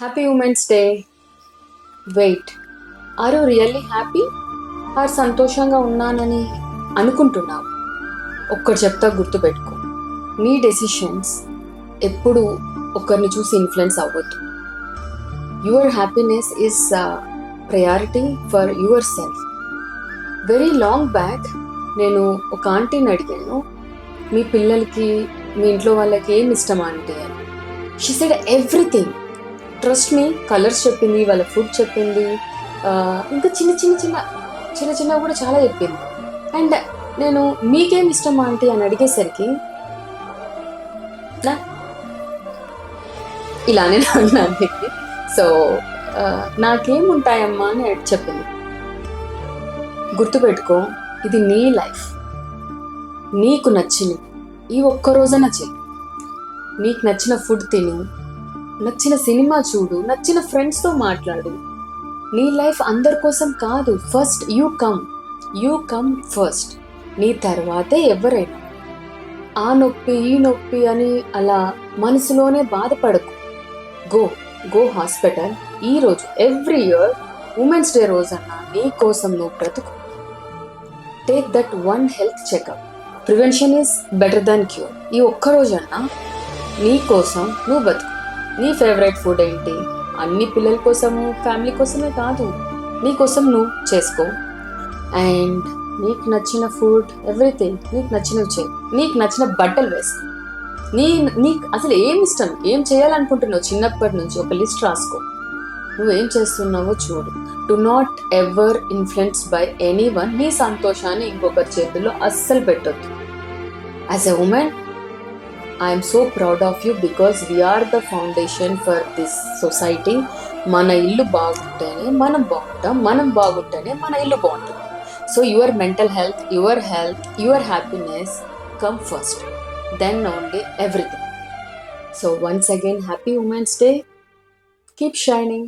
Happy women's day. Wait, are you really happy or సంతోషంగా ఉన్నానని అనుకుంటున్నావు? ఒక్కటి చెప్తా, గుర్తుపెట్టుకో. నీ డెసిషన్స్ ఎప్పుడు ఒకరిని చూసి ఇన్ఫ్లుయెన్స్ అవ్వద్దు. Your happiness is priority for your self. Very long back నేను ఒక ఆంటీని అడిగాను, మీ పిల్లలకి మీ ఇంట్లో వాళ్ళకి ఏమి ఇష్టం ఆంటీ అని. She said everything. Trust me, colours చెప్పింది, వాళ్ళ ఫుడ్ చెప్పింది, ఇంకా చిన్న చిన్న కూడా చాలా చెప్పింది. అండ్ నేను మీకేం ఇష్టం ఆంటీ అని అడిగేసరికి ఇలానే అన్నాను. సో నాకేముంటాయమ్మా అని చెప్పింది. గుర్తుపెట్టుకో, ఇది నీ లైఫ్. నీకు నచ్చినవి ఈ ఒక్కరోజైనా చెయ్యి. నీకు నచ్చిన ఫుడ్ తిను, నచ్చిన సినిమా చూడు, నచ్చిన ఫ్రెండ్స్తో మాట్లాడు. నీ లైఫ్ అందరి కోసం కాదు. First you come first. నీ తర్వాతే ఎవరైనా. ఆ నొప్పి ఈ నొప్పి అని అలా మనసులోనే బాధపడకు. Go hospital. ఈరోజు ఎవ్రీ ఇయర్ ఉమెన్స్ డే రోజన్నా నీ కోసం నువ్వు బ్రతుకు. Take that one health checkup. Prevention is better than cure. ఈ ఒక్కరోజన్నా నీ కోసం నువ్వు బతుకు. నీ ఫేవరెట్ ఫుడ్ ఏంటి? అన్ని పిల్లల కోసము, ఫ్యామిలీ కోసమే కాదు, నీ కోసం నువ్వు చేసుకో. అండ్ నీకు నచ్చిన ఫుడ్, ఎవ్రీథింగ్ నీకు నచ్చినవి చేయి. నీకు నచ్చిన బట్టలు వేసుకో. నీకు అసలు ఏం ఇష్టం, ఏం చేయాలనుకుంటున్నావు చిన్నప్పటి నుంచి ఒక లిస్ట్ రాసుకో. నువ్వేం చేస్తున్నావో చూడు. Do not ever influence by any one. నీ సంతోషాన్ని ఇంకొకరి చేతుల్లో అస్సలు పెట్టొద్దు. As a women, I am so proud of you because we are the foundation for this society. మన ఇల్లు బాగుంటేనే మనం బాగుంటాం, మనం బాగుంటేనే మన ఇల్లు బాగుంటుంది. So your mental health, your happiness come first, then only everything. So once again, happy Women's Day. Keep shining.